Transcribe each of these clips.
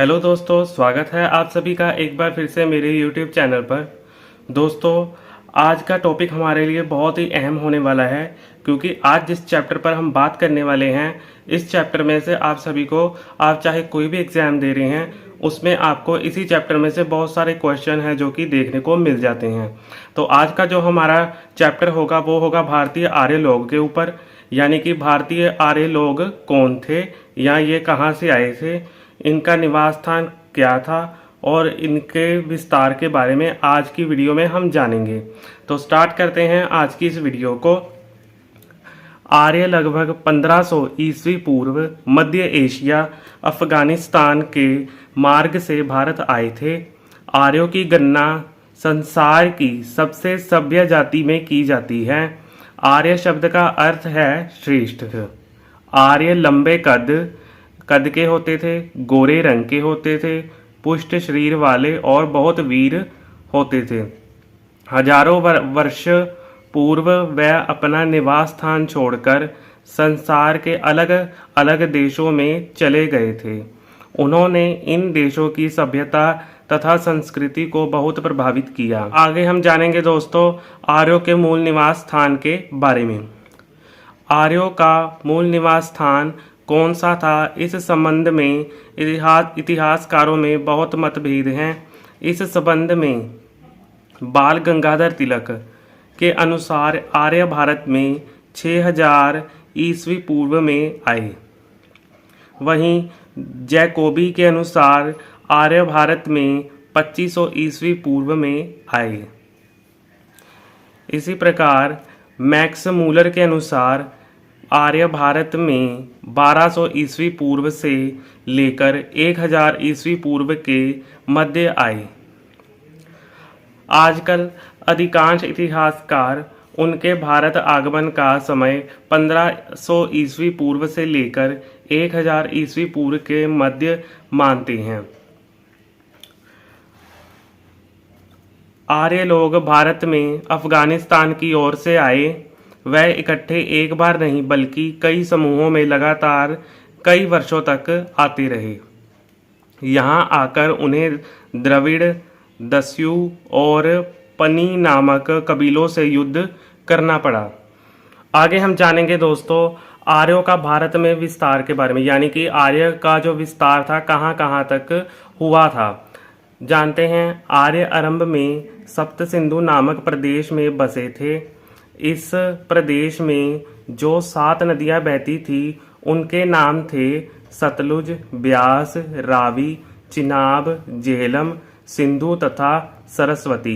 Hello दोस्तों, स्वागत है आप सभी का एक बार फिर से मेरे YouTube चैनल पर। दोस्तों, आज का टॉपिक हमारे लिए बहुत ही अहम होने वाला है, क्योंकि आज जिस चैप्टर पर हम बात करने वाले हैं, इस चैप्टर में से आप सभी को, आप चाहे कोई भी एग्ज़ाम दे रहे हैं, उसमें आपको इसी चैप्टर में से बहुत सारे क्वेश्चन हैं जो कि देखने को मिल जाते हैं। तो आज का जो हमारा चैप्टर होगा वो होगा भारतीय आर्य लोग के ऊपर, यानी कि भारतीय आर्य लोग कौन थे या ये कहाँ से आए थे, इनका निवास स्थान क्या था और इनके विस्तार के बारे में आज की वीडियो में हम जानेंगे। तो स्टार्ट करते हैं आज की इस वीडियो को। आर्य लगभग 1500 ईस्वी पूर्व मध्य एशिया अफगानिस्तान के मार्ग से भारत आए थे। आर्यों की गणना संसार की सबसे सभ्य जाति में की जाती है। आर्य शब्द का अर्थ है श्रेष्ठ। आर्य लंबे कद के होते थे, गोरे रंग के होते थे, पुष्ट शरीर वाले और बहुत वीर होते थे। हजारों वर्ष पूर्व वह अपना निवास स्थान छोड़कर संसार के अलग अलग देशों में चले गए थे। उन्होंने इन देशों की सभ्यता तथा संस्कृति को बहुत प्रभावित किया। आगे हम जानेंगे दोस्तों आर्यों के मूल निवास स्थान के बारे में। आर्यों का मूल निवास स्थान कौन सा था, इस संबंध में इतिहासकारों में बहुत मतभेद हैं। इस संबंध में बाल गंगाधर तिलक के अनुसार आर्य भारत में 6000 ईस्वी पूर्व में आए। वहीं जैकोबी के अनुसार आर्य भारत में 2500 ईस्वी पूर्व में आए। इसी प्रकार मैक्स मूलर के अनुसार आर्य भारत में 1200 ईस्वी पूर्व से लेकर 1000 ईस्वी पूर्व के मध्य आए। आजकल अधिकांश इतिहासकार उनके भारत आगमन का समय 1500 ईस्वी पूर्व से लेकर 1000 ईस्वी पूर्व के मध्य मानते हैं। आर्य लोग भारत में अफगानिस्तान की ओर से आए। वह इकट्ठे एक बार नहीं बल्कि कई समूहों में लगातार कई वर्षों तक आते रहे। यहाँ आकर उन्हें द्रविड़, दस्यु और पनी नामक कबीलों से युद्ध करना पड़ा। आगे हम जानेंगे दोस्तों आर्यों का भारत में विस्तार के बारे में, यानी कि आर्य का जो विस्तार था कहाँ कहाँ तक हुआ था। जानते हैं आर्य आरंभ में सप्त सिंधु नामक प्रदेश में बसे थे। इस प्रदेश में जो 7 नदियां बहती थी उनके नाम थे सतलुज, ब्यास, रावी, चिनाब, झेलम, सिंधु तथा सरस्वती।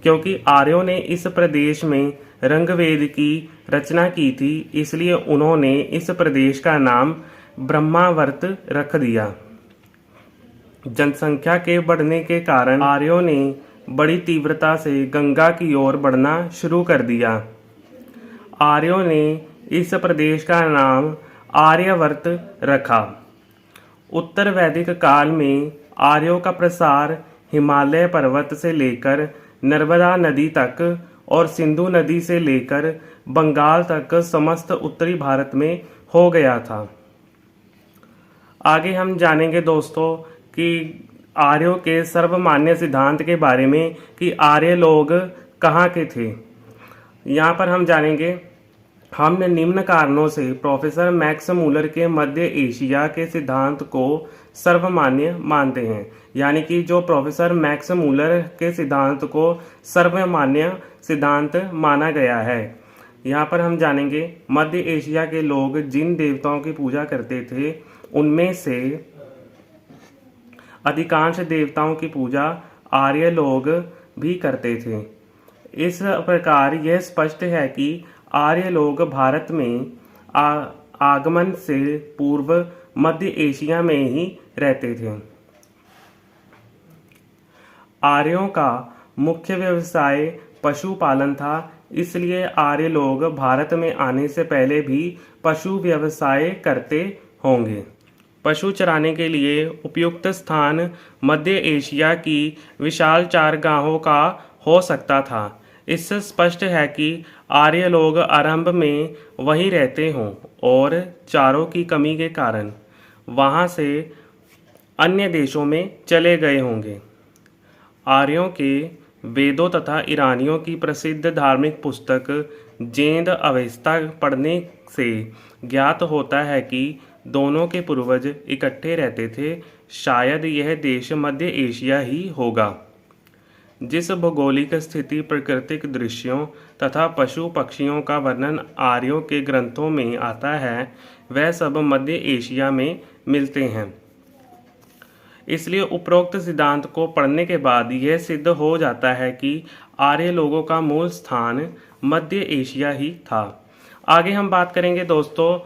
क्योंकि आर्यों ने इस प्रदेश में रंगवेद की रचना की थी, इसलिए उन्होंने इस प्रदेश का नाम ब्रह्मावर्त रख दिया। जनसंख्या के बढ़ने के कारण आर्यों ने बड़ी तीव्रता से गंगा की ओर बढ़ना शुरू कर दिया। आर्यों ने इस प्रदेश का नाम आर्यावर्त रखा। उत्तर वैदिक काल में आर्यों का प्रसार हिमालय पर्वत से लेकर नर्मदा नदी तक और सिंधु नदी से लेकर बंगाल तक समस्त उत्तरी भारत में हो गया था। आगे हम जानेंगे दोस्तों कि आर्यों के सर्वमान्य सिद्धांत के बारे में कि आर्य लोग कहाँ के थे। यहाँ पर हम जानेंगे हम निम्न कारणों से प्रोफेसर मैक्स मूलर के मध्य एशिया के सिद्धांत को सर्वमान्य मानते हैं। यानी कि जो प्रोफेसर मैक्स मूलर के सिद्धांत को सर्वमान्य सिद्धांत माना गया है। यहाँ पर हम जानेंगे मध्य एशिया के लोग जिन देवताओं की पूजा करते थे उनमें से अधिकांश देवताओं की पूजा आर्य लोग भी करते थे। इस प्रकार यह स्पष्ट है कि आर्य लोग भारत में आगमन से पूर्व मध्य एशिया में ही रहते थे। आर्यों का मुख्य व्यवसाय पशुपालन था, इसलिए आर्य लोग भारत में आने से पहले भी पशु व्यवसाय करते होंगे। पशु चराने के लिए उपयुक्त स्थान मध्य एशिया की विशाल चारगाहों का हो सकता था। इससे स्पष्ट है कि आर्य लोग आरंभ में वहीं रहते हों और चारों की कमी के कारण वहां से अन्य देशों में चले गए होंगे। आर्यों के वेदों तथा ईरानियों की प्रसिद्ध धार्मिक पुस्तक जेंद अवेस्ता पढ़ने से ज्ञात होता है कि दोनों के पूर्वज इकट्ठे रहते थे। शायद यह देश मध्य एशिया ही होगा। जिस भौगोलिक स्थिति, प्राकृतिक दृश्यों तथा पशु पक्षियों का वर्णन आर्यों के ग्रंथों में आता है, वह सब मध्य एशिया में मिलते हैं। इसलिए उपरोक्त सिद्धांत को पढ़ने के बाद यह सिद्ध हो जाता है कि आर्य लोगों का मूल स्थान मध्य एशिया ही था। आगे हम बात करेंगे दोस्तों,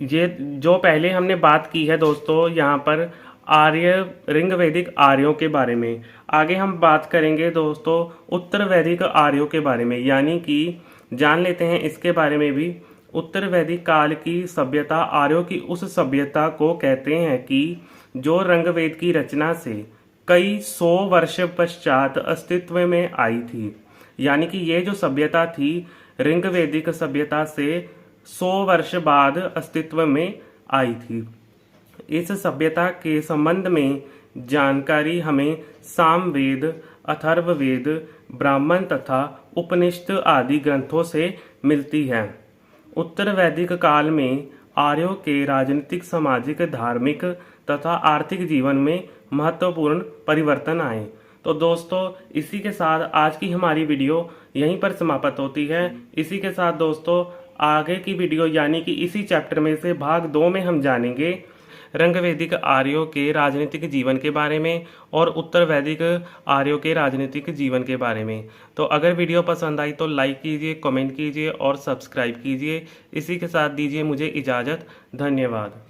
ये जो पहले हमने बात की है दोस्तों यहाँ पर आर्य ऋग वैदिक आर्यों के बारे में। आगे हम बात करेंगे दोस्तों उत्तर वैदिक आर्यों के बारे में, यानी कि जान लेते हैं इसके बारे में भी। उत्तर वैदिक काल की सभ्यता आर्यों की उस सभ्यता को कहते हैं कि जो ऋग्वेद की रचना से कई 100 वर्ष पश्चात अस्तित्व में आई थी। यानी कि ये जो सभ्यता थी ऋग्वेदिक सभ्यता से 100 वर्ष बाद अस्तित्व में आई थी। इस सभ्यता के संबंध में जानकारी हमें सामवेद, अथर्ववेद, ब्राह्मण तथा उपनिषद आदि ग्रंथों से मिलती है। उत्तर वैदिक काल में आर्यों के राजनीतिक, सामाजिक, धार्मिक तथा आर्थिक जीवन में महत्वपूर्ण परिवर्तन आए। तो दोस्तों इसी के साथ आज की हमारी वीडियो यहीं पर समाप्त होती है। इसी के साथ दोस्तों आगे की वीडियो यानी कि इसी चैप्टर में से भाग 2 में हम जानेंगे ऋग्वैदिक आर्यों के राजनीतिक जीवन के बारे में और उत्तर वैदिक आर्यों के राजनीतिक जीवन के बारे में। तो अगर वीडियो पसंद आई तो लाइक कीजिए, कमेंट कीजिए और सब्सक्राइब कीजिए। इसी के साथ दीजिए मुझे इजाज़त। धन्यवाद।